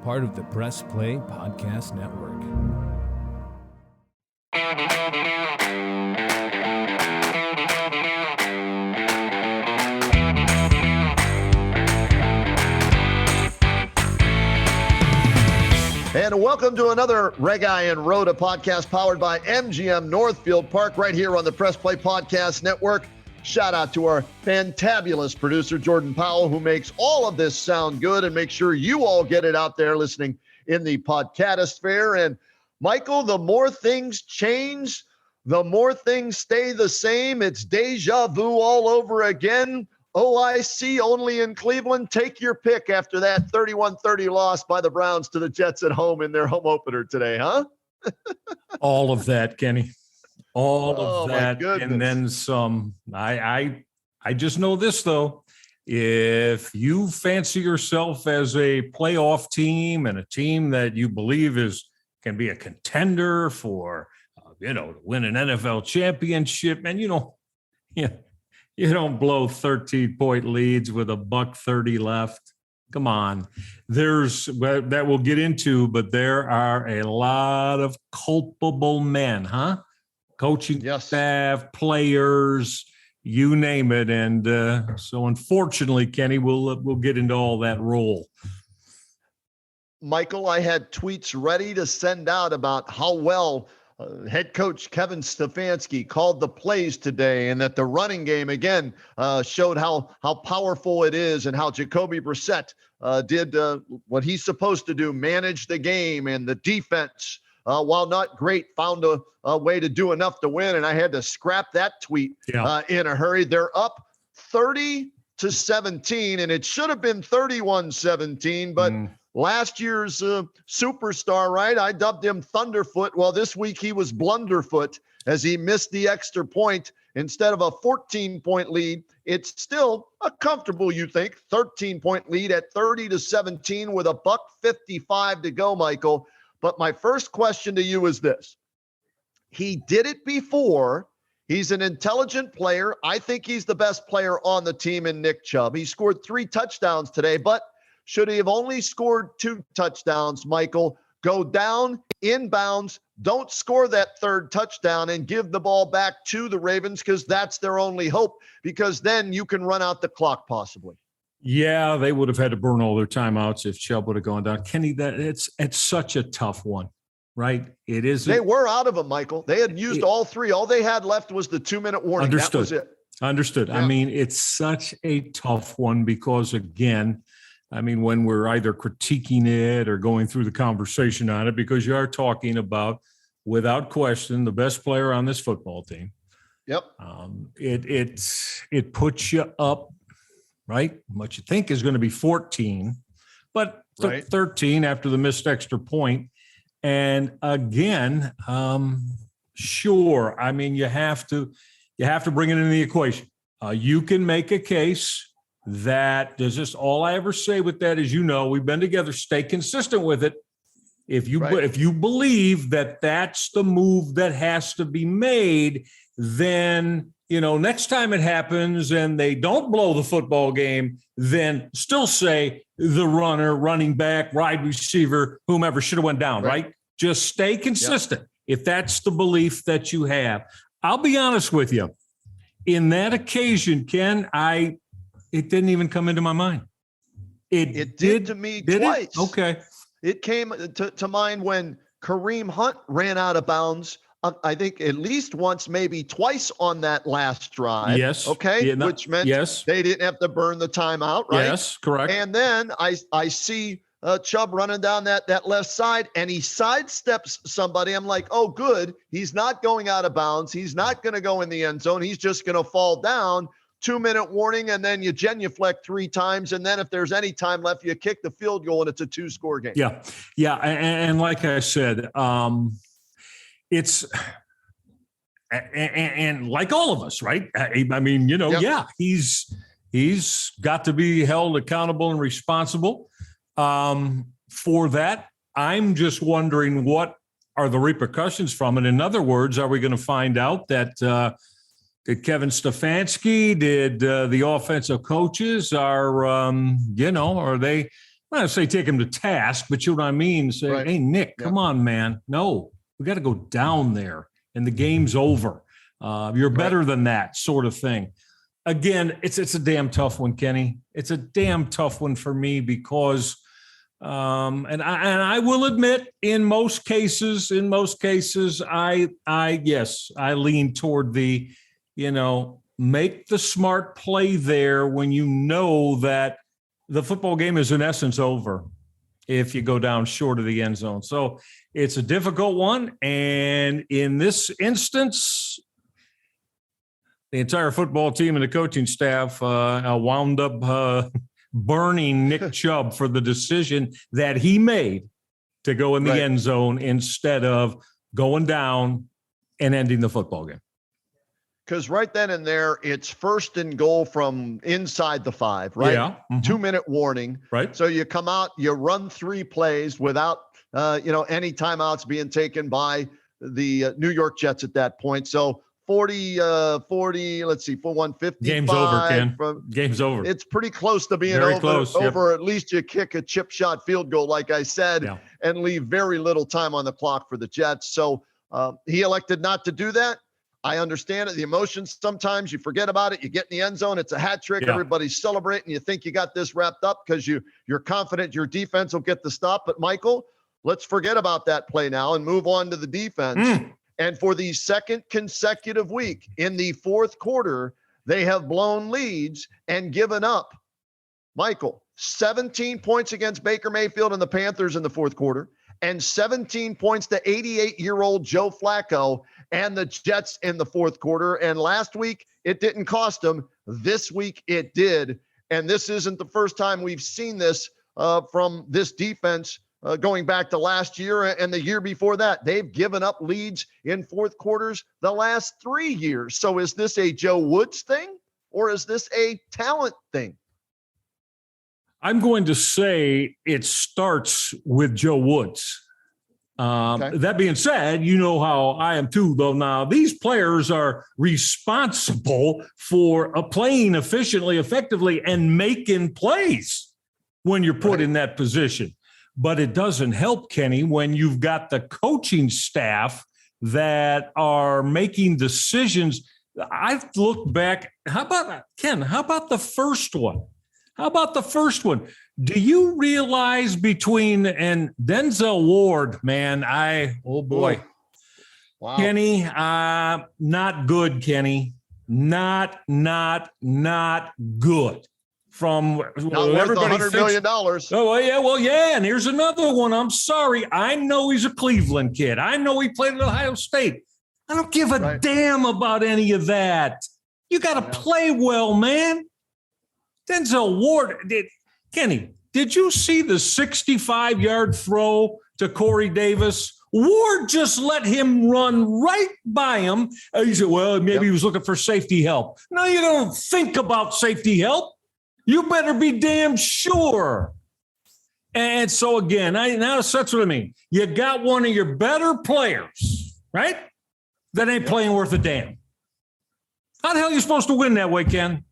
part of the Press Play Podcast Network. And welcome to another Regi and Rhoda podcast powered by MGM Northfield Park right here on the Press Play Podcast Network. Shout out to our fantabulous producer, Jordan Powell, who makes all of this sound good and make sure you all get it out there listening in the podcastosphere. And Michael, the more things change, the more things stay the same. It's deja vu all over again. OIC only in Cleveland. Take your pick after that 31-30 loss by the Browns to the Jets at home in their home opener today, huh? All of that, Kenny. All of that, and then some. I just know this, though. If you fancy yourself as a playoff team and a team that you believe can be a contender for, to win an NFL championship, and you don't blow 13-point leads with $1:30 left. Come on. That we'll get into, but there are a lot of culpable men, huh? Coaching staff, players, you name it. And so unfortunately, Kenny, we'll get into all that role. Michael, I had tweets ready to send out about how well head coach Kevin Stefanski called the plays today, and that the running game again showed how powerful it is, and how Jacoby Brissett did what he's supposed to do, manage the game, and the defense, while not great, found a way to do enough to win. And I had to scrap that tweet in a hurry. They're up 30-17, and it should have been 31-17, but last year's superstar, right? I dubbed him Thunderfoot. Well, this week he was Blunderfoot as he missed the extra point instead of a 14-point lead. It's still a comfortable, you think, 13-point lead at 30-17 with $1:55 to go, Michael. But my first question to you is this. He did it before. He's an intelligent player. I think he's the best player on the team in Nick Chubb. He scored 3 touchdowns today, but should he have only scored 2 touchdowns, Michael? Go down, inbounds, don't score that 3rd touchdown, and give the ball back to the Ravens, because that's their only hope, because then you can run out the clock possibly. Yeah, they would have had to burn all their timeouts if Chubb would have gone down. Kenny, it's such a tough one, right? It is. They were out of them, Michael. They had used all 3. All they had left was the 2-minute warning. Understood. That was it. Understood. Yeah. I mean, it's such a tough one because, again, when we're either critiquing it or going through the conversation on it, because you are talking about, without question, the best player on this football team. Yep. It puts you up, right? What you think is going to be 14, but 13 after the missed extra point. And again, sure. You have to bring it into the equation. You can make a case that there's just, all I ever say with that is, we've been together, stay consistent with it. If you believe that that's the move that has to be made, then, next time it happens and they don't blow the football game, then still say the runner, running back, wide receiver, whomever should have went down, right? Just stay consistent. If that's the belief that you have. I'll be honest with you. In that occasion, Ken, it didn't even come into my mind. It did to me twice. It? Okay. It came to mind when Kareem Hunt ran out of bounds, I think at least once, maybe twice on that last drive. Yes. Okay. Which meant they didn't have to burn the timeout, right? Yes, correct. And then I see Chubb running down that left side, and he sidesteps somebody. I'm like, oh, good. He's not going out of bounds. He's not going to go in the end zone. He's just going to fall down. 2-minute warning, and then you genuflect 3 times, and then if there's any time left, you kick the field goal, and it's a 2-score game. Yeah, and like I said, it's and like all of us, right? He's got to be held accountable and responsible for that. I'm just wondering, what are the repercussions from it? In other words, are we going to find out that did Kevin Stefanski, did the offensive coaches, are they I'm not going to say take him to task, but you know what I mean? Say, Right. Hey, Nick, come on, man. No, we got to go down there and the game's over. You're better than that sort of thing. Again, it's a damn tough one, Kenny. It's a damn tough one for me because, and I will admit, in most cases, I lean toward the, make the smart play there when you know that the football game is in essence over if you go down short of the end zone. So it's a difficult one. And in this instance, the entire football team and the coaching staff wound up burning Nick Chubb for the decision that he made to go in the end zone instead of going down and ending the football game. Because right then and there, it's 1st and goal from inside the 5, right? Yeah. Mm-hmm. 2-minute warning. Right. So you come out, you run 3 plays without, any timeouts being taken by the New York Jets at that point. So 40, let's see, for 155. Game's over, Ken. Game's over. It's pretty close to being very over. Close, over. At least you kick a chip shot field goal, like I said, and leave very little time on the clock for the Jets. So he elected not to do that. I understand it. The emotions, sometimes you forget about it. You get in the end zone. It's a hat trick. Everybody's celebrating. You think you got this wrapped up because you're confident your defense will get the stop. But, Michael, let's forget about that play now and move on to the defense. And for the second consecutive week in the fourth quarter, they have blown leads and given up, Michael, 17 points against Baker Mayfield and the Panthers in the fourth quarter, and 17 points to 88-year-old Joe Flacco and the Jets in the fourth quarter. And last week, it didn't cost them. This week, it did. And this isn't the first time we've seen this from this defense going back to last year and the year before that. They've given up leads in fourth quarters the last 3 years. So is this a Joe Woods thing or is this a talent thing? I'm going to say it starts with Joe Woods. That being said, you know how I am too, though. Now, these players are responsible for playing efficiently, effectively, and making plays when you're put in that position. But it doesn't help, Kenny, when you've got the coaching staff that are making decisions. I've looked back. How about, Ken, how about the first one? Do you realize between and Denzel Ward, man, boy. Wow. Kenny, not good, Kenny. Not good. From everybody $100 million. Oh, yeah. And here's another one. I'm sorry. I know he's a Cleveland kid. I know he played at Ohio State. I don't give a damn about any of that. You got to play well, man. Denzel Ward, Kenny, did you see the 65-yard throw to Corey Davis? Ward just let him run right by him. He said, well, maybe he was looking for safety help. No, you don't think about safety help. You better be damn sure. And so, again, that's what I mean. You got one of your better players, right, that ain't playing worth a damn. How the hell are you supposed to win that way, Ken?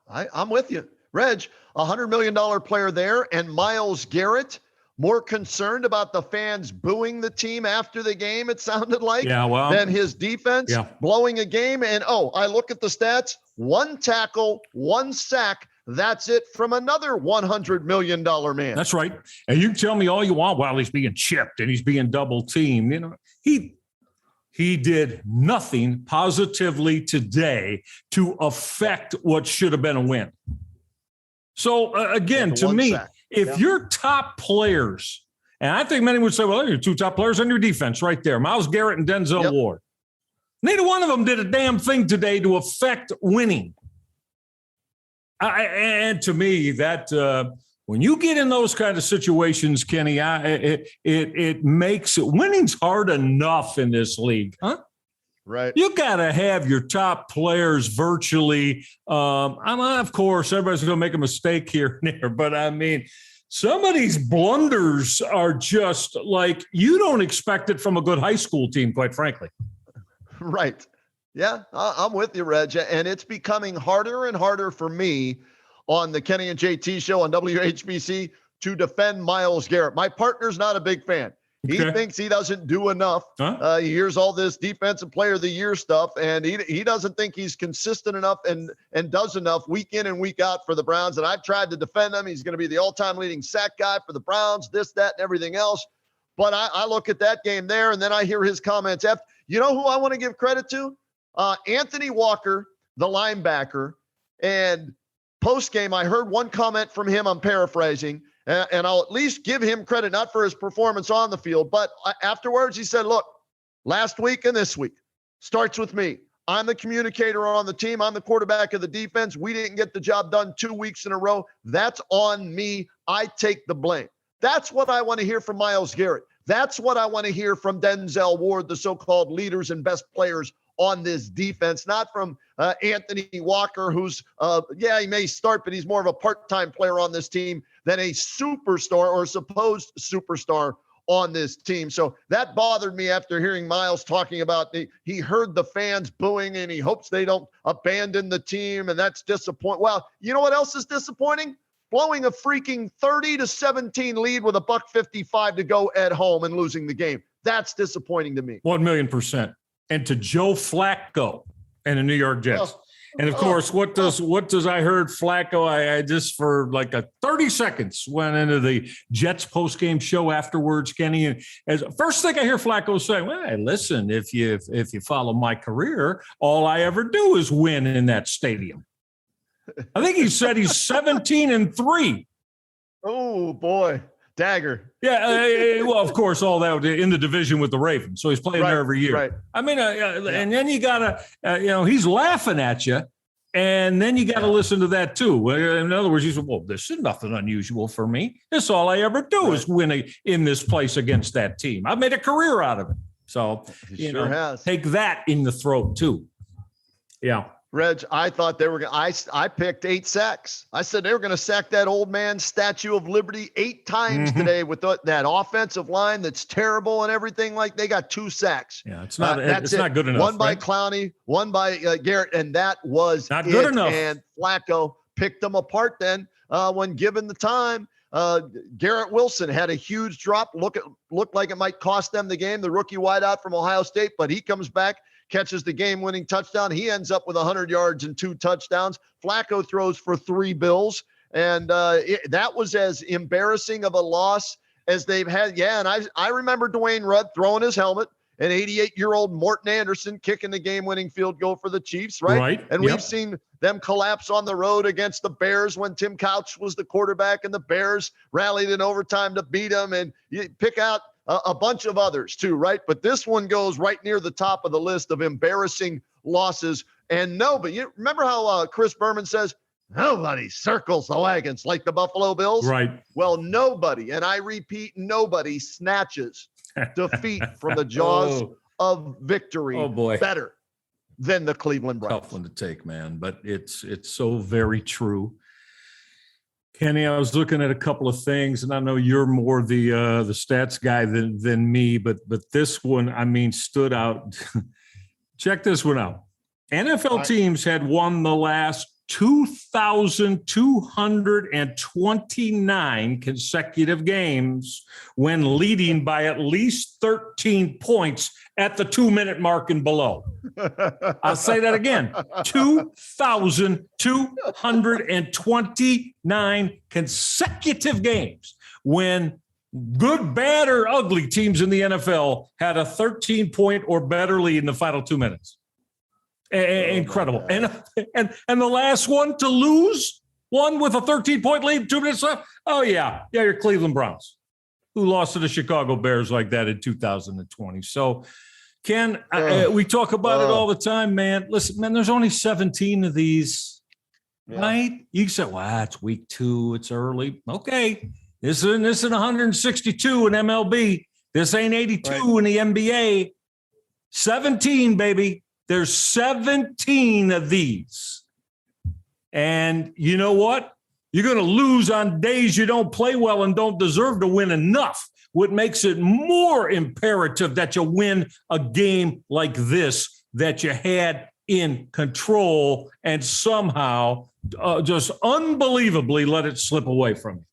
I'm with you. Reg, $100 million player there, and Myles Garrett, more concerned about the fans booing the team after the game, it sounded like, than his defense blowing a game. And, I look at the stats, 1 tackle, 1 sack. That's it from another $100 million man. That's right. And you can tell me all you want, well, he's being chipped and he's being double teamed. You know, he did nothing positively today to affect what should have been a win. So, again, to me, if your top players, and I think many would say, well, your 2 top players on your defense right there, Myles Garrett and Denzel Ward. Neither one of them did a damn thing today to affect winning. And to me, that when you get in those kind of situations, Kenny, it makes it winning's hard enough in this league, huh? Right. You got to have your top players virtually. Of course, everybody's going to make a mistake here and there, but I mean, some of these blunders are just like you don't expect it from a good high school team, quite frankly. Right. Yeah, I'm with you, Reg. And it's becoming harder and harder for me on the Kenny and JT show on WHBC to defend Myles Garrett. My partner's not a big fan. He thinks he doesn't do enough. He hears all this defensive player of the year stuff, and he doesn't think he's consistent enough and does enough week in and week out for the Browns. And I've tried to defend him. He's going to be the all-time leading sack guy for the Browns, this, that, and everything else. But I look at that game there, and then I hear his comments. You know who I want to give credit to? Anthony Walker, the linebacker. And post-game, I heard one comment from him, I'm paraphrasing, and I'll at least give him credit, not for his performance on the field, but afterwards he said, look, last week and this week starts with me. I'm the communicator on the team. I'm the quarterback of the defense. We didn't get the job done 2 weeks in a row. That's on me. I take the blame. That's what I want to hear from Myles Garrett. That's what I want to hear from Denzel Ward, the so-called leaders and best players on this defense, not from Anthony Walker, who's, he may start, but he's more of a part-time player on this team than a superstar or supposed superstar on this team. So that bothered me after hearing Myles talking about he heard the fans booing and he hopes they don't abandon the team, and that's disappointing. Well, you know what else is disappointing? Blowing a freaking 30-17 lead with $1:55 to go at home and losing the game. That's disappointing to me. 1,000,000%. And to Joe Flacco and the New York Jets. And of course, what does I heard Flacco? I just for like a 30 seconds went into the Jets post-game show afterwards, Kenny. And as first thing I hear Flacco say, well, hey, listen, if you follow my career, all I ever do is win in that stadium. I think he said he's 17-3. Oh boy. Dagger. Yeah, well, of course, all that in the division with the Ravens. So he's playing there every year. Right. I mean, and then you got to, he's laughing at you, and then you got to listen to that too. In other words, he said, well, this is nothing unusual for me. This all I ever do is win in this place against that team. I've made a career out of it. So, take that in the throat too. Yeah. Reg, I thought they were going to, I picked 8 sacks. I said they were going to sack that old man Statue of Liberty 8 times today with that offensive line that's terrible and everything. Like they got 2 sacks. Yeah, it's not good enough. One by Clowney, one by Garrett, and that was not good enough. And Flacco picked them apart then when given the time. Garrett Wilson had a huge drop. Looked like it might cost them the game, the rookie wideout from Ohio State, but he comes back, catches the game-winning touchdown. He ends up with 100 yards and 2 touchdowns. Flacco throws for 3 bills, and that was as embarrassing of a loss as they've had. Yeah, and I remember Dwayne Rudd throwing his helmet, and 88-year-old Morton Anderson kicking the game-winning field goal for the Chiefs, right? And we've seen them collapse on the road against the Bears when Tim Couch was the quarterback, and the Bears rallied in overtime to beat them, and you pick out a bunch of others too, right? But this one goes right near the top of the list of embarrassing losses. And but you remember how Chris Berman says, nobody circles the wagons like the Buffalo Bills? Right. Well, nobody, and I repeat, nobody snatches defeat from the jaws of victory better than the Cleveland Browns. Tough one to take, man, but it's so very true. Kenny, I was looking at a couple of things, and I know you're more the stats guy than me, but this one, I mean, stood out. Check this one out. NFL teams had won the last 2,229 consecutive games when leading by at least 13 points at the 2-minute mark and below. I'll say that again. 2,229 consecutive games when good, bad, or ugly teams in the NFL had a 13-point or better lead in the final 2 minutes. Incredible. And the last one to lose, one with a 13-point lead, 2 minutes left. Oh, yeah, your Cleveland Browns, who lost to the Chicago Bears like that in 2020. So, Ken, we talk about it all the time, man. Listen, man, there's only 17 of these, right? You say, well, it's week 2. It's early. Okay. This isn't 162 in MLB. This ain't 82 in the NBA. 17, baby. There's 17 of these. And you know what? You're going to lose on days you don't play well and don't deserve to win enough. What makes it more imperative that you win a game like this that you had in control and somehow just unbelievably let it slip away from you?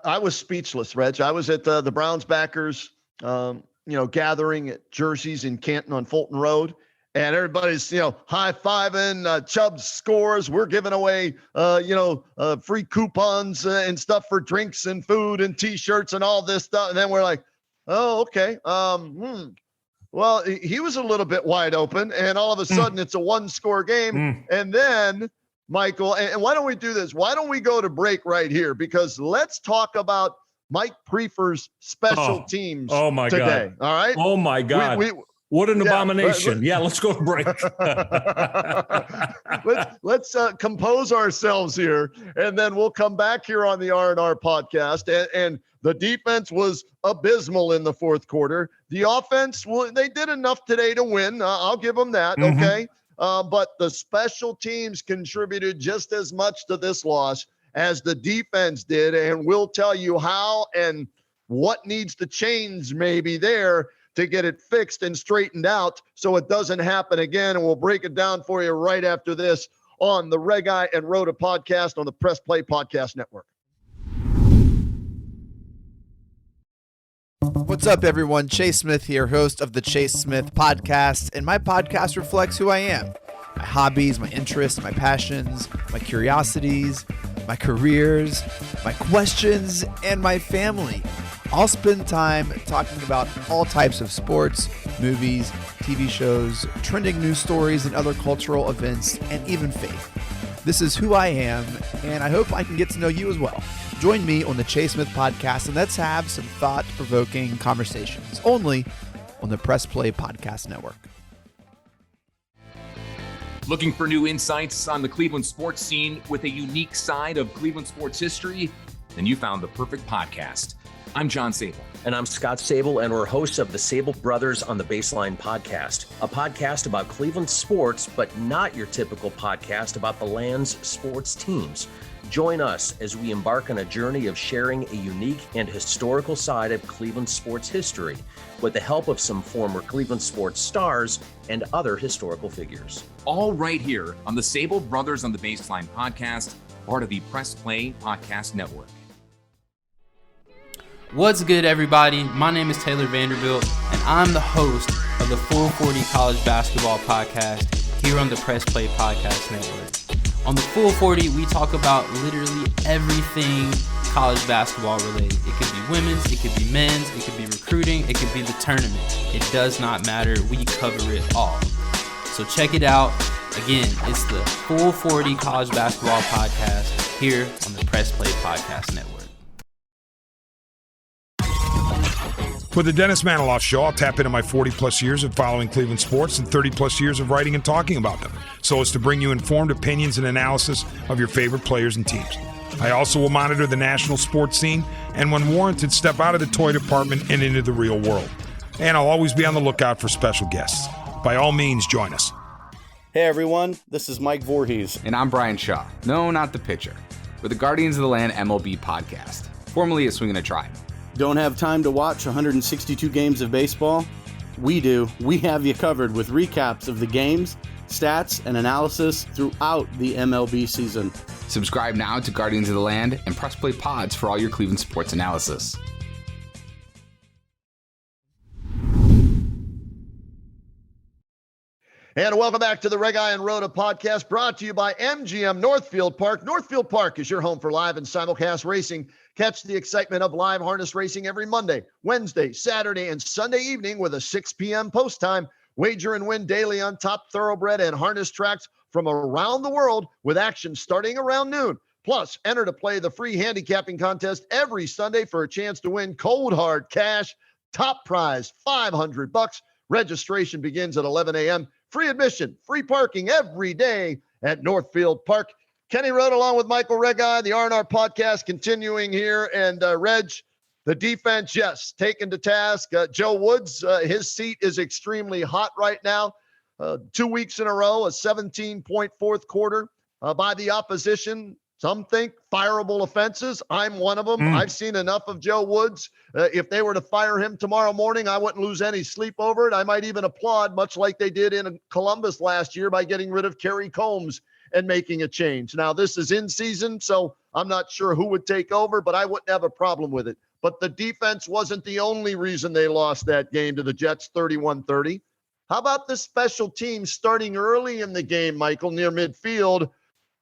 I was speechless, Reg. I was at the Browns backers, gathering at Jersey's in Canton on Fulton Road. And everybody's, high-fiving Chubb's scores. We're giving away, free coupons and stuff for drinks and food and T-shirts and all this stuff. And then we're like, oh, okay. Well, he was a little bit wide open. And all of a sudden, it's a one-score game. And then, Michael, and why don't we do this? Why don't we go to break right here? Because let's talk about Mike Prefer's special teams today. God. All right? Oh, my God. What an abomination. Let's go to break. let's compose ourselves here, and then we'll come back here on the R&R podcast. And the defense was abysmal in the fourth quarter. The offense, they did enough today to win. I'll give them that, okay? But the special teams contributed just as much to this loss as the defense did, and we'll tell you how and what needs to change maybe there to get it fixed and straightened out so it doesn't happen again. And we'll break it down for you right after this on the Red Eye and Rhoda podcast on the Press Play Podcast Network. What's up, everyone? Chase Smith here, host of the Chase Smith Podcast, and my podcast reflects who I am. My hobbies, my interests, my passions, my curiosities, my careers, my questions, and my family. I'll spend time talking about all types of sports, movies, TV shows, trending news stories, and other cultural events, and even faith. This is who I am, and I hope I can get to know you as well. Join me on the Chase Smith Podcast, and let's have some thought-provoking conversations, only on the Press Play Podcast Network. Looking for new insights on the Cleveland sports scene with a unique side of Cleveland sports history? Then you found the perfect podcast. I'm John Sable. And I'm Scott Sable, and we're hosts of the Sable Brothers on the Baseline podcast, a podcast about Cleveland sports, but not your typical podcast about the land's sports teams. Join us as we embark on a journey of sharing a unique and historical side of Cleveland sports history with the help of some former Cleveland sports stars and other historical figures. All right here on the Sable Brothers on the Baseline podcast, part of the Press Play Podcast Network. What's good, everybody? My name is Taylor Vanderbilt, and I'm the host of the 440 College Basketball Podcast here on the Press Play Podcast Network. On the 440, we talk about literally everything college basketball related. It could be women's, it could be men's, it could be recruiting, it could be the tournament. It does not matter. We cover it all. So check it out. Again, it's the 440 College Basketball Podcast here on the Press Play Podcast Network. For the Dennis Maniloff Show, I'll tap into my 40-plus years of following Cleveland sports and 30-plus years of writing and talking about them, so as to bring you informed opinions and analysis of your favorite players and teams. I also will monitor the national sports scene and, when warranted, step out of the toy department and into the real world. And I'll always be on the lookout for special guests. By all means, join us. Hey everyone, this is Mike Voorhees. And I'm Brian Shaw. No, not the pitcher. We're the Guardians of the Land MLB podcast, formerly a Swingin' a Tribe. Don't have time to watch 162 games of baseball? We do. We have you covered with recaps of the games, stats, and analysis throughout the MLB season. Subscribe now to Guardians of the Land and Press Play Pods for all your Cleveland sports analysis. And welcome back to the Red Eye and Rhoda podcast, brought to you by MGM Northfield Park. Northfield Park is your home for live and simulcast racing. Catch the excitement of live harness racing every Monday, Wednesday, Saturday, and Sunday evening with a 6 p.m. post time. Wager and win daily on top thoroughbred and harness tracks from around the world with action starting around noon. Plus, enter to play the free handicapping contest every Sunday for a chance to win cold hard cash. Top prize, $500. Registration begins at 11 a.m. Free admission, free parking every day at Northfield Park. Kenny Road along with Michael Regai, the R&R podcast continuing here. And Reg, the defense, yes, taken to task. Joe Woods, his seat is extremely hot right now. 2 weeks in a row, a 17-point fourth quarter by the opposition. Some think fireable offenses. I'm one of them. I've seen enough of Joe Woods. If they were to fire him tomorrow morning, I wouldn't lose any sleep over it. I might even applaud, much like they did in Columbus last year by getting rid of Kerry Combs and making a change. Now, this is in season, so I'm not sure who would take over, but I wouldn't have a problem with it. But the defense wasn't the only reason they lost that game to the Jets 31-30. How about the special teams starting early in the game, Michael, near midfield,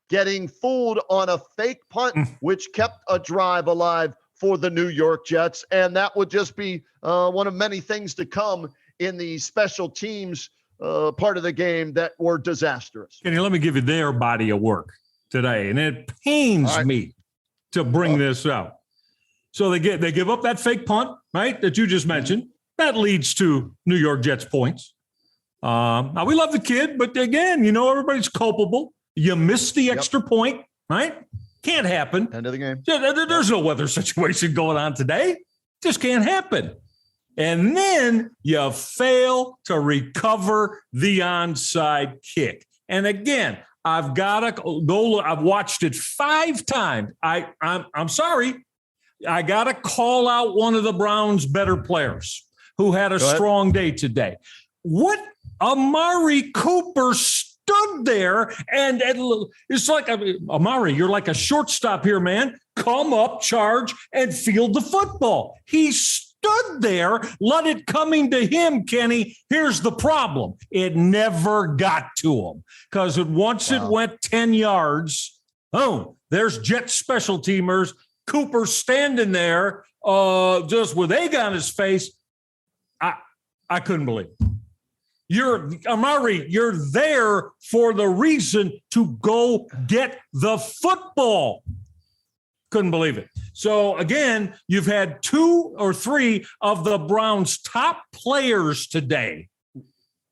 getting fooled on a fake punt, which kept a drive alive for the New York Jets? And that would just be one of many things to come in the special teams part of the game that were disastrous. Kenny, let me give you their body of work today. And it pains me to bring this up. So they give up that fake punt, right, that you just mentioned. That leads to New York Jets points. Now, we love the kid, but again, everybody's culpable. You missed the extra point, right? Can't happen. End of the game. There's no weather situation going on today. Just can't happen. And then you fail to recover the onside kick. And again, I've got to go. I've watched it 5 times. I'm sorry. I got to call out one of the Browns' better players who had a strong day today. What Amari Cooper stood there and it's like, Amari, you're like a shortstop here, man. Come up, charge, and field the football. He stood there, let it coming to him, Kenny. Here's the problem. It never got to him because once it went 10 yards, there's Jet special teamers. Cooper standing there just with egg on his face. I couldn't believe it. Amari, you're there for the reason to go get the football. Couldn't believe it. So, again, you've had 2 or 3 of the Browns' top players today.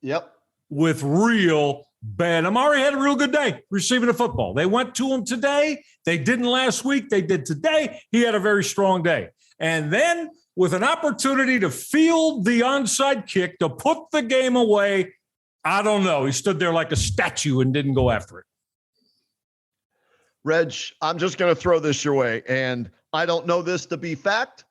Yep. With real bad. Amari had a real good day receiving the football. They went to him today. They didn't last week. They did today. He had a very strong day. And then with an opportunity to field the onside kick to put the game away, I don't know. He stood there like a statue and didn't go after it. Reg, I'm just going to throw this your way. And I don't know this to be fact.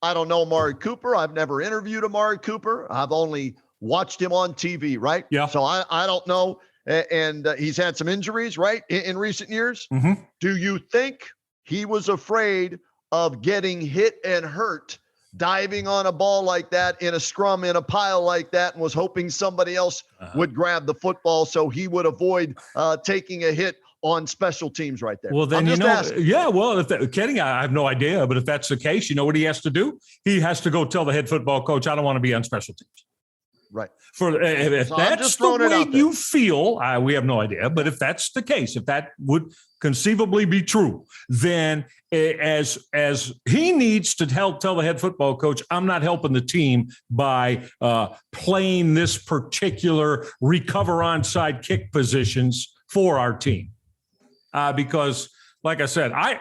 I don't know Amari Cooper. I've never interviewed Amari Cooper. I've only watched him on TV, right? Yeah. So I don't know. And he's had some injuries, right, in recent years. Mm-hmm. Do you think he was afraid of getting hit and hurt diving on a ball like that in a scrum in a pile like that and was hoping somebody else would grab the football so he would avoid taking a hit on special teams right there? Well, then, Kenny, I have no idea. But if that's the case, you know what he has to do? He has to go tell the head football coach, I don't want to be on special teams. Right. If so that's the way you feel, we have no idea. But if that's the case, if that would conceivably be true, then as he needs to tell the head football coach, I'm not helping the team by playing this particular recover onside kick positions for our team. Because, like I said, I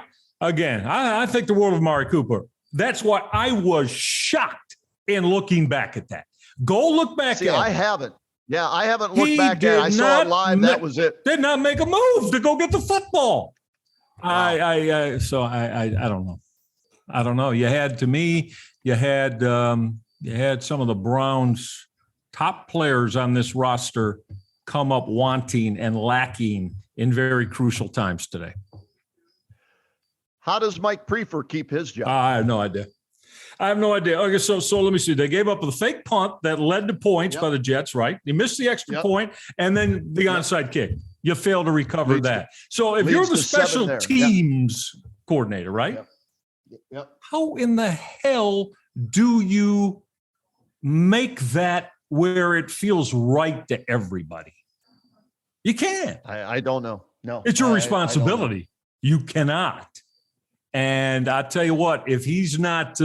think the world of Amari Cooper. That's why I was shocked in looking back at that. Go look back at it. I haven't. Yeah, I haven't looked back at it. I saw it live. That was it. Did not make a move to go get the football. Wow. I don't know. I don't know. You had some of the Browns' top players on this roster come up wanting and lacking in very crucial times today. How does Mike Prefer keep his job? I have no idea. Okay, so let me see. They gave up the fake punt that led to points by the Jets, right? You missed the extra point, and then the onside kick. You failed to recover that. So if you're the special teams coordinator, right? Yep. How in the hell do you make that where it feels right to everybody? You can't. I don't know. No. It's your responsibility. You cannot. And I tell you what, if he's not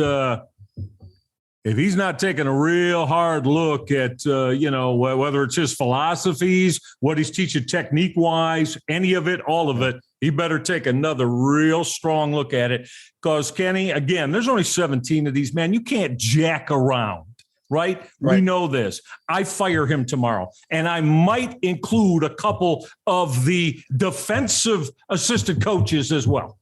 taking a real hard look at, whether it's his philosophies, what he's teaching technique-wise, any of it, all of it, he better take another real strong look at it. Because, Kenny, again, there's only 17 of these, man. You can't jack around, right? We know this. I fire him tomorrow, and I might include a couple of the defensive assistant coaches as well.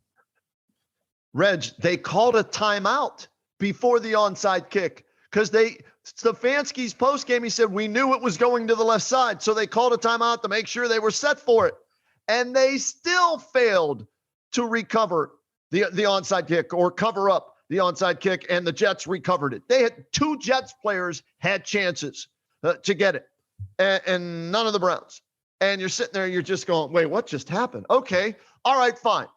Reg, they called a timeout before the onside kick because Stefanski's postgame, he said, we knew it was going to the left side. So they called a timeout to make sure they were set for it. and they still failed to recover the onside kick or cover up the onside kick, and the Jets recovered it. They had 2 Jets players had chances to get it, and none of the Browns. And you're sitting there, you're just going, wait, what just happened? Okay, all right, fine.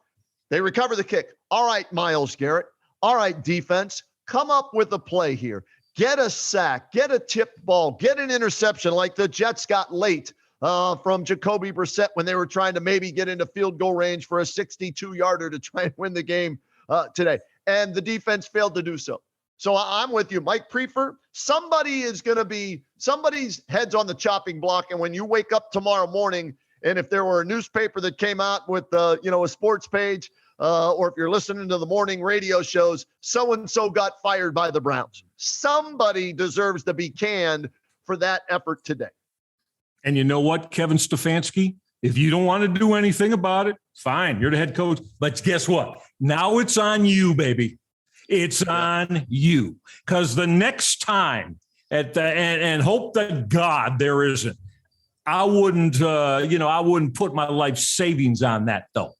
They recover the kick. All right, Myles Garrett. All right, defense, come up with a play here. Get a sack, get a tipped ball, get an interception like the Jets got late from Jacoby Brissett when they were trying to maybe get into field goal range for a 62-yarder to try and win the game today. And the defense failed to do so. So I'm with you, Mike Prefer. Somebody's head's on the chopping block. And when you wake up tomorrow morning, and if there were a newspaper that came out with a sports page, or if you're listening to the morning radio shows, so-and-so got fired by the Browns. Somebody deserves to be canned for that effort today. And you know what, Kevin Stefanski? If you don't want to do anything about it, fine, you're the head coach. But guess what? Now it's on you, baby. It's on you. Because the next time, and hope to God there isn't, I wouldn't put my life savings on that, though,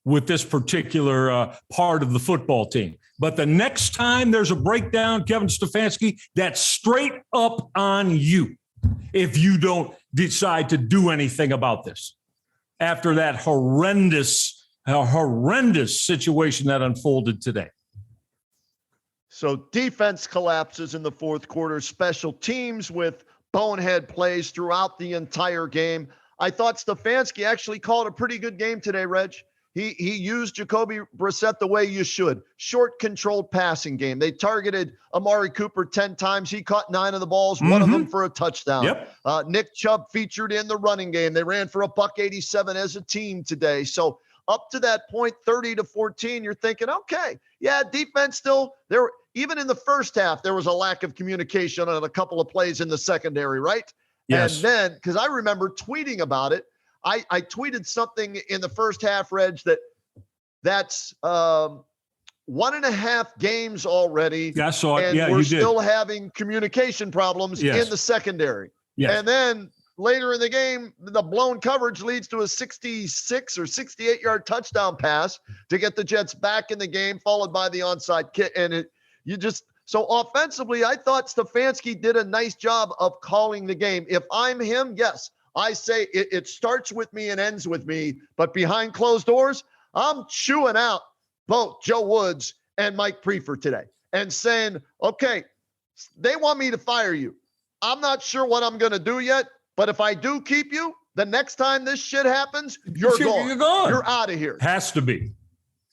with this particular part of the football team. But the next time there's a breakdown, Kevin Stefanski, that's straight up on you if you don't decide to do anything about this after that horrendous situation that unfolded today. So defense collapses in the fourth quarter, special teams with bonehead plays throughout the entire game. I thought Stefanski actually called a pretty good game today, Reg. He used Jacoby Brissett the way you should. Short, controlled passing game. They targeted Amari Cooper 10 times. He caught 9 of the balls, one of them for a touchdown. Yep. Nick Chubb featured in the running game. They ran for $187 as a team today. So up to that point, 30-14, you're thinking, okay, yeah, defense still there. Even in the first half, there was a lack of communication on a couple of plays in the secondary, right? Yes. And then, because I remember tweeting about it, I tweeted something in the first half, Reg, that's 1.5 games already. Yeah, I saw it. And Yeah, we're you did. still having communication problems Yes. in the secondary. Yes. And then later in the game, the blown coverage leads to a 66 or 68-yard touchdown pass to get the Jets back in the game, followed by the onside kick. And so offensively, I thought Stefanski did a nice job of calling the game. If I'm him, yes, I say it starts with me and ends with me. But behind closed doors, I'm chewing out both Joe Woods and Mike Prefer today and saying, okay, they want me to fire you. I'm not sure what I'm going to do yet, but if I do keep you, the next time this shit happens, you're gone. You're gone. You're out of here. Has to be.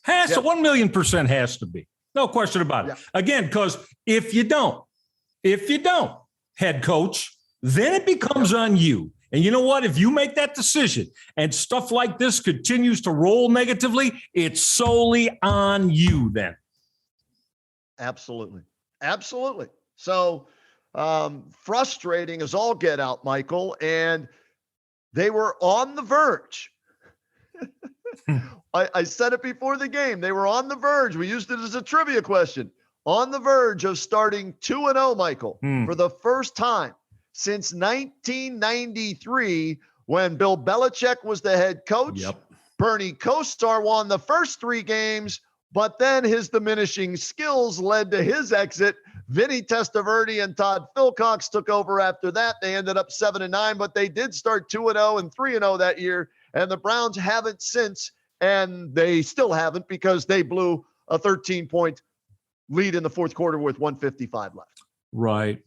1,000,000% has to be. No question about it. Yeah. Again, because if you don't, head coach, then it becomes on you. And you know what? If you make that decision and stuff like this continues to roll negatively, it's solely on you then. Absolutely. Absolutely. So frustrating as all get out, Michael. And they were on the verge. I said it before the game. They were on the verge. We used it as a trivia question. On the verge of starting 2-0, Michael, for the first time since 1993 when Bill Belichick was the head coach. Yep. Bernie Kosar won the first 3 games, but then his diminishing skills led to his exit. Vinny Testaverde and Todd Philcox took over after that. They ended up 7-9, but they did start 2-0 and 3-0 that year. And the Browns haven't since, and they still haven't because they blew a 13-point lead in the fourth quarter with 1:55 left. Right.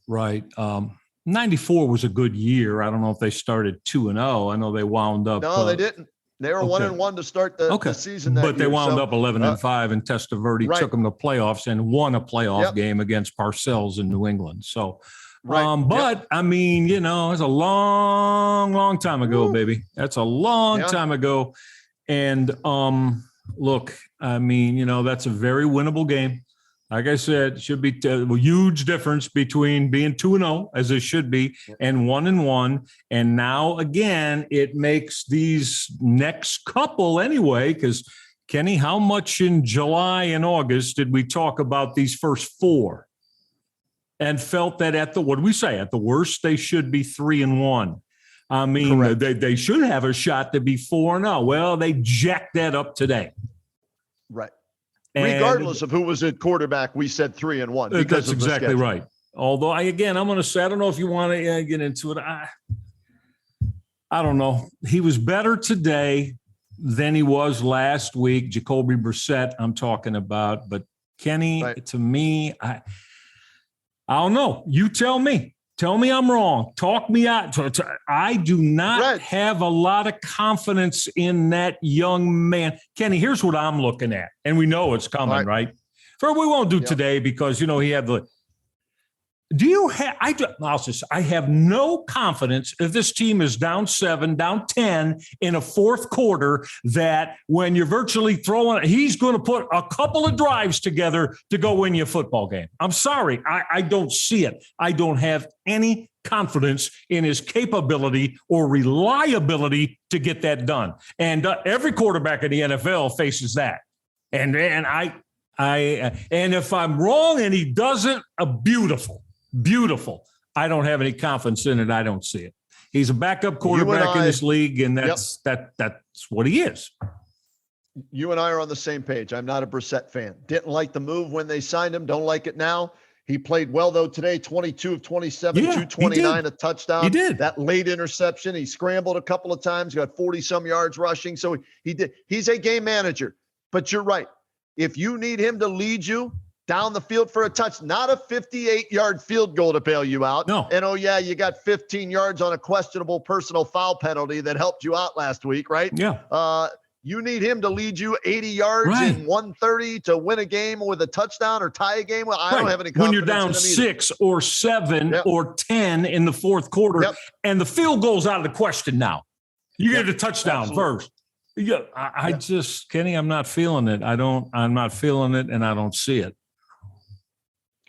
94 was a good year. I don't know if they started 2-0. I know they wound up. No, they didn't. They were 1-1 to start the season. That but they year. wound up 11-5, and Testaverde took them to playoffs and won a playoff game against Parcells in New England. So, I mean, it's a long time ago, baby. That's a long time ago. And look, I mean, that's a very winnable game. Like I said, it should be a huge difference between being 2-0, as it should be, and 1-1. And now, again, it makes these next couple anyway, because, Kenny, how much in July and August did we talk about these first 4 and felt that at the worst, they should be 3-1. I mean, Correct. they should have a shot to be 4-0. Well, they jacked that up today. Right. And Regardless of who was at quarterback, we said 3-1. Because that's of the exactly schedule. right. Although, I'm going to say, I don't know if you want to get into it. I don't know. He was better today than he was last week. Jacoby Brissett, I'm talking about. But Kenny, Right. to me, I don't know. You tell me. Tell me I'm wrong. Talk me out. I do not have a lot of confidence in that young man. Kenny, here's what I'm looking at. And we know it's coming, right? For we won't do today because, he had the – do you have – I have no confidence if this team is down 7, down 10 in a fourth quarter that when you're virtually throwing – he's going to put a couple of drives together to go win you a football game. I'm sorry. I don't see it. I don't have any confidence in his capability or reliability to get that done. And every quarterback in the NFL faces that. And if I'm wrong and he doesn't, beautiful. I don't have any confidence in it. I don't see it. He's a backup quarterback in this league, and that's what he is. You and I are on the same page. I'm not a Brissett fan. Didn't like the move when they signed him. Don't like it now. He played well, though, today. 22 of 27, 229, a touchdown. He did. That late interception. He scrambled a couple of times, got 40-some yards rushing. So he did. He's a game manager. But you're right. If you need him to lead you down the field for a touch, not a 58-yard field goal to bail you out. No. And, you got 15 yards on a questionable personal foul penalty that helped you out last week, right? Yeah. You need him to lead you 80 yards in 130 to win a game with a touchdown or tie a game. Well, I don't have any confidence when you're down 6 or 7 or 10 in the fourth quarter, and the field goal's out of the question now. You get a touchdown first. Yeah, I just, Kenny, I'm not feeling it. I'm not feeling it, and I don't see it.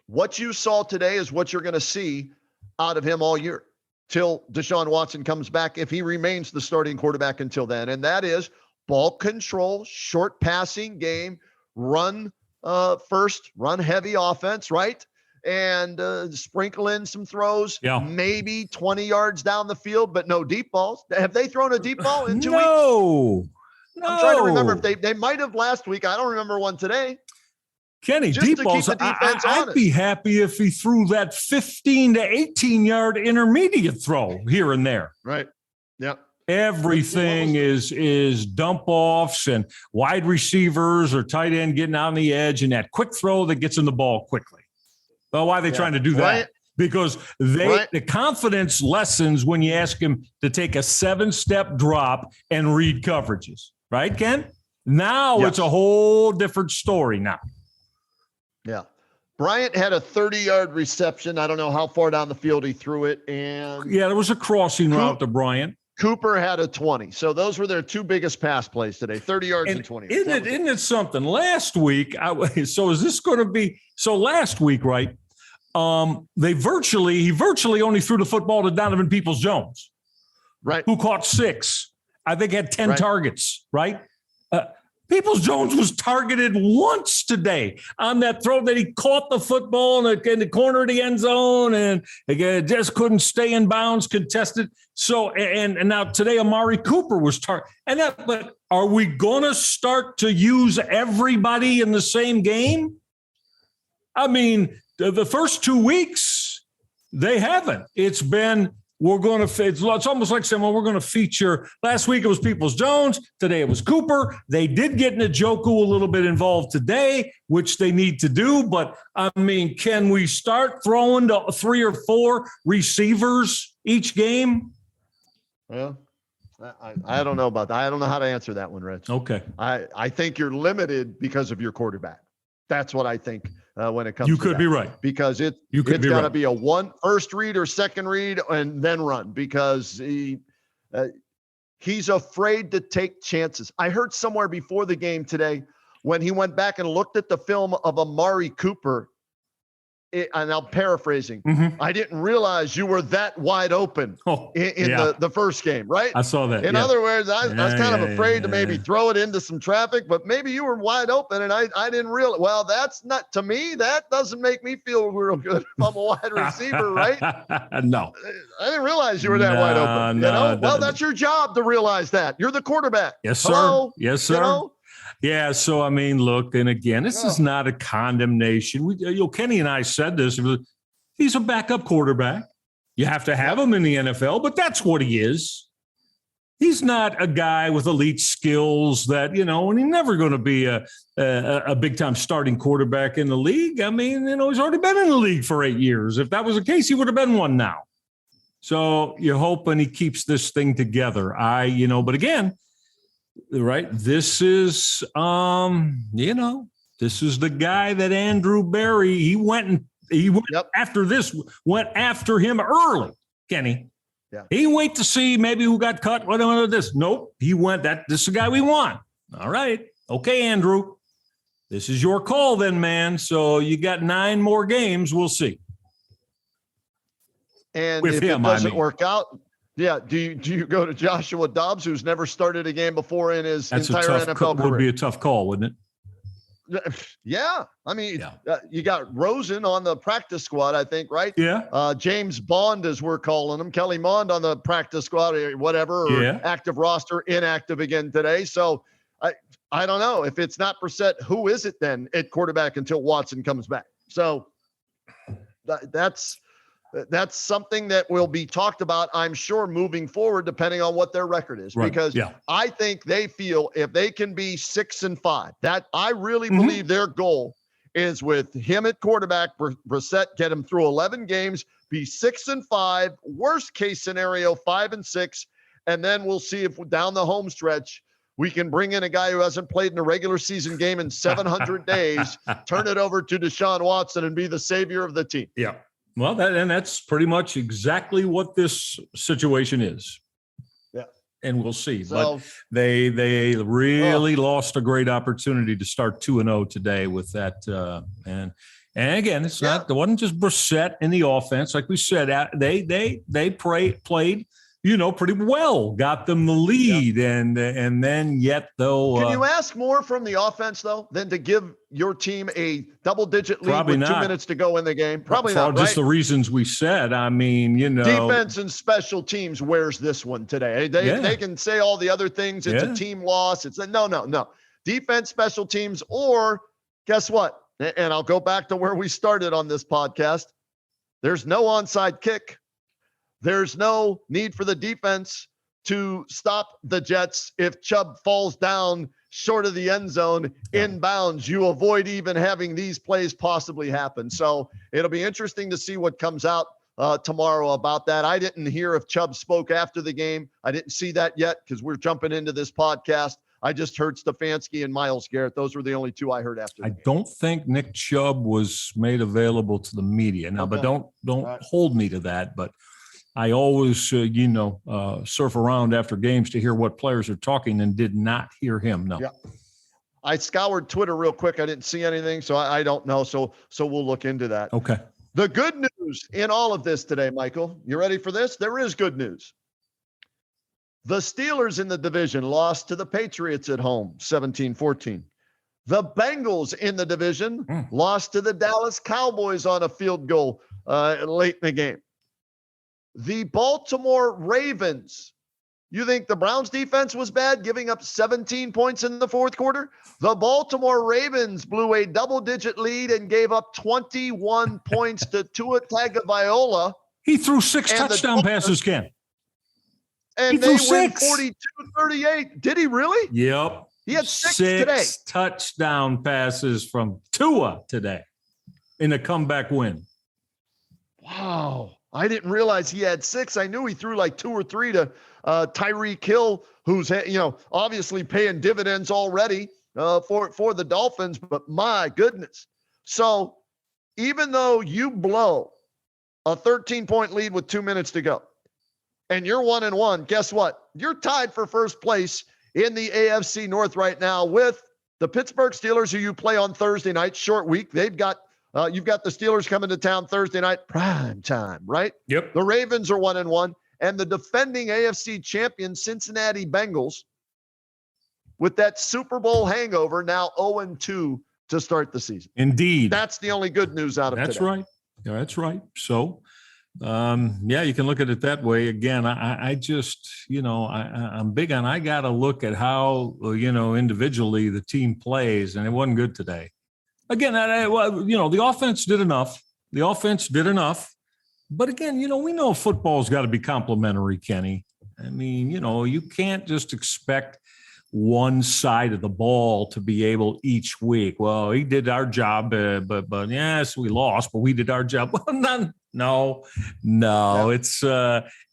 What you saw today is what you're going to see out of him all year till Deshaun Watson comes back, if he remains the starting quarterback until then. And that is ball control, short passing game, run first, run heavy offense, right? And sprinkle in some throws, maybe 20 yards down the field, but no deep balls. Have they thrown a deep ball in 2 weeks? No. I'm trying to remember if they might have last week. I don't remember one today. Kenny, Just deep to balls, keep the defense I'd honest. be happy if he threw that 15 to 18-yard intermediate throw here and there. Right. Yep. Everything is dump offs and wide receivers or tight end getting on the edge and that quick throw that gets in the ball quickly. Well, why are they trying to do that? Right. Because the confidence lessens when you ask him to take a 7-step drop and read coverages. Right, Ken? Now it's a whole different story now. Yeah. Bryant had a 30-yard reception. I don't know how far down the field he threw it. And there was a crossing route to Bryant. Cooper had a 20. So those were their 2 biggest pass plays today, 30 yards and 20. Isn't it something? Last week, so is this going to be – so last week, right, he virtually only threw the football to Donovan Peoples-Jones. Right. Who caught 6. I think had 10 targets, right? Peoples-Jones was targeted once today on that throw that he caught the football in the corner of the end zone and again, just couldn't stay in bounds, contested. So, and now today Amari Cooper was targeted. But are we going to start to use everybody in the same game? I mean, the first 2 weeks, they haven't. It's been – it's almost like saying, well, we're going to feature. Last week it was Peoples-Jones. Today it was Cooper. They did get Njoku a little bit involved today, which they need to do. But, I mean, can we start throwing to 3 or 4 receivers each game? Well, I don't know about that. I don't know how to answer that one, Rich. Okay. I think you're limited because of your quarterback. That's what I think. When it comes you to could that. be right because it's got to be a first read or second read and then run because he's afraid to take chances. I heard somewhere before the game today when he went back and looked at the film of Amari Cooper, and I'm paraphrasing, Mm-hmm. I didn't realize you were that wide open in the first game, right? I saw that. In other words, I was kind of afraid to maybe throw it into some traffic, but maybe you were wide open and I didn't realize. Well, that's not, to me, that doesn't make me feel real good if I'm a wide receiver, right? No. I didn't realize you were that wide open. You know? Well, that's your job to realize that. You're the quarterback. Yes, sir. Hello? Yes, sir. You know? Yeah, so I mean, look, and again, this is not a condemnation. Kenny and I said this. He's a backup quarterback. You have to have him in the NFL, but that's what he is. He's not a guy with elite skills that, and he's never going to be a big-time starting quarterback in the league. I mean, he's already been in the league for 8 years. If that was the case, he would have been one now. So you're hoping he keeps this thing together. But again, right, this is, this is the guy that Andrew Berry, he went after this, went after him early, Kenny. Yeah. He didn't wait to see maybe who got cut, whatever this. Nope, he went, this is the guy we want. All right. Okay, Andrew, this is your call then, man. So you got 9 more games. We'll see. And if it doesn't work out, do you go to Joshua Dobbs, who's never started a game before in his entire NFL career? Would be a tough call, wouldn't it? Yeah. I mean, you got Rosen on the practice squad, I think, right? Yeah. James Bond, as we're calling him, Kelly Mond on the practice squad, or whatever, or active roster, inactive again today. So I don't know. If it's not Brissett, who is it then at quarterback until Watson comes back? So that's something that will be talked about, I'm sure, moving forward, depending on what their record is. Right. Because I think they feel if they can be 6-5, that I really believe their goal is with him at quarterback, Brissett, get him through 11 games, be 6-5, worst case scenario, 5-6. And then we'll see if down the home stretch, we can bring in a guy who hasn't played in a regular season game in 700 days, turn it over to Deshaun Watson and be the savior of the team. Yeah. Well, that's pretty much exactly what this situation is. Yeah. And we'll see. So, but they really lost a great opportunity to start 2-0 today with that. And again, it wasn't just Brissett in the offense. Like we said, they played, pretty well, got them the lead. And then yet though. Can you ask more from the offense though, than to give your team a double-digit lead with 2 minutes to go in the game? Probably not, just right? the reasons we said. I mean, defense and special teams wears this one today. They can say all the other things. It's a team loss. It's no. Defense, special teams, or guess what? And I'll go back to where we started on this podcast. There's no onside kick. There's no need for the defense to stop the Jets if Chubb falls down short of the end zone inbounds. You avoid even having these plays possibly happen. So it'll be interesting to see what comes out tomorrow about that. I didn't hear if Chubb spoke after the game. I didn't see that yet because we're jumping into this podcast. I just heard Stefanski and Myles Garrett. Those were the only two I heard after. I don't think Nick Chubb was made available to the media now, but don't hold me to that. But I always, surf around after games to hear what players are talking and did not hear him. No. Yeah. I scoured Twitter real quick. I didn't see anything, so I don't know. So we'll look into that. Okay. The good news in all of this today, Michael, you ready for this? There is good news. The Steelers in the division lost to the Patriots at home, 17-14. The Bengals in the division lost to the Dallas Cowboys on a field goal late in the game. The Baltimore Ravens. You think the Browns defense was bad, giving up 17 points in the fourth quarter? The Baltimore Ravens blew a double-digit lead and gave up 21 points to Tua Tagovailoa. He threw 6 touchdown passes, Ken. And they win 42-38. Did he really? Yep. He had 6 today. Touchdown passes from Tua today in a comeback win. Wow. I didn't realize he had 6. I knew he threw like 2 or 3 to Tyreek Hill, who's obviously paying dividends already for the Dolphins. But my goodness! So even though you blow a 13-point lead with 2 minutes to go, and you're 1-1, guess what? You're tied for first place in the AFC North right now with the Pittsburgh Steelers, who you play on Thursday night, short week. They've got You've got the Steelers coming to town Thursday night, prime time, right? Yep. The Ravens are 1-1, and the defending AFC champion Cincinnati Bengals, with that Super Bowl hangover, now 0-2 to start the season. Indeed. That's the only good news out of That's today. right. Yeah, that's right. So, you can look at it that way. Again, I just, I'm big on, I got to look at how, individually the team plays, and it wasn't good today. Again, the offense did enough. But again, we know football's got to be complimentary, Kenny. I mean, you can't just expect one side of the ball to be able each week. Well, he did our job, but yes, we lost, but we did our job. Well, no. Yeah.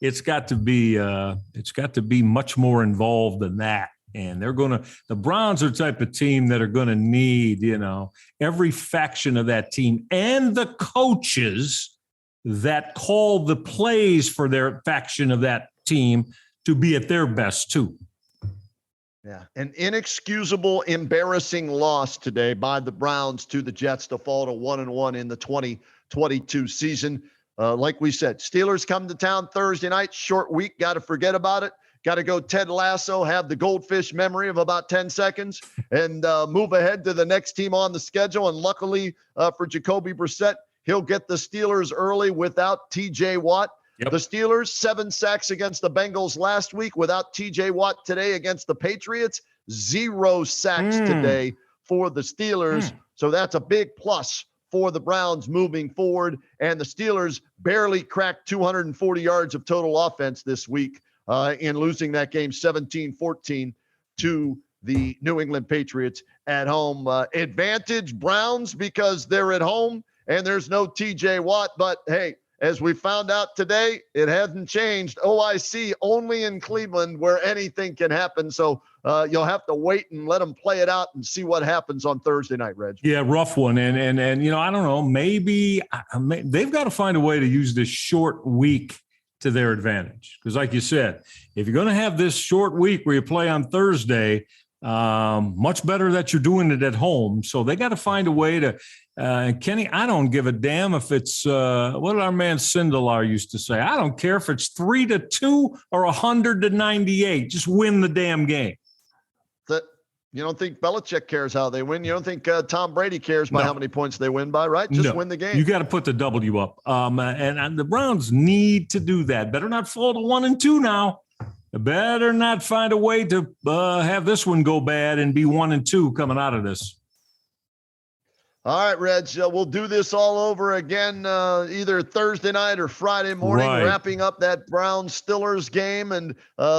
It's got to be much more involved than that. And the Browns are the type of team that are going to need, every faction of that team and the coaches that call the plays for their faction of that team to be at their best too. Yeah, an inexcusable, embarrassing loss today by the Browns to the Jets to fall to 1-1 in the 2022 season. Like we said, Steelers come to town Thursday night, short week, got to forget about it. Got to go Ted Lasso, have the goldfish memory of about 10 seconds, and move ahead to the next team on the schedule. And luckily for Jacoby Brissett, he'll get the Steelers early without T.J. Watt. Yep. The Steelers, 7 sacks against the Bengals last week without T.J. Watt today against the Patriots. 0 sacks today for the Steelers. So that's a big plus for the Browns moving forward. And the Steelers barely cracked 240 yards of total offense this week in losing that game 17-14 to the New England Patriots at home. Advantage Browns because they're at home and there's no T.J. Watt. But, hey, as we found out today, it hasn't changed. OIC only in Cleveland where anything can happen. So you'll have to wait and let them play it out and see what happens on Thursday night, Reg. Yeah, rough one. And I don't know, maybe they've got to find a way to use this short week to their advantage. Because like you said, if you're going to have this short week where you play on Thursday, much better that you're doing it at home. So they got to find a way to Kenny, I don't give a damn if it's what did our man Sindelar used to say? I don't care if it's 3-2 or 100-98. Just win the damn game. You don't think Belichick cares how they win? You don't think Tom Brady cares by how many points they win by, right? Just win the game. You got to put the W up. And the Browns need to do that. Better not fall to 1-2 now. Better not find a way to have this one go bad and be 1-2 coming out of this. All right, Reg, we'll do this all over again either Thursday night or Friday morning, wrapping up that Browns-Steelers game and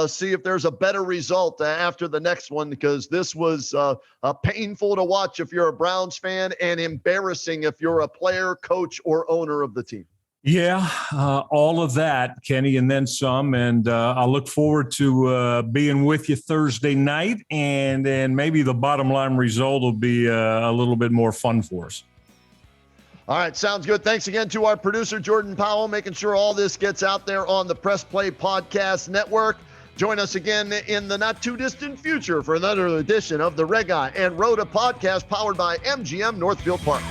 see if there's a better result after the next one, because this was painful to watch if you're a Browns fan and embarrassing if you're a player, coach, or owner of the team. Yeah, all of that, Kenny, and then some. And I look forward to being with you Thursday night, and then maybe the bottom line result will be a little bit more fun for us. All right, sounds good. Thanks again to our producer, Jordan Powell, making sure all this gets out there on the Press Play Podcast Network. Join us again in the not-too-distant future for another edition of the Red Guy and Rhoda podcast powered by MGM Northfield Park.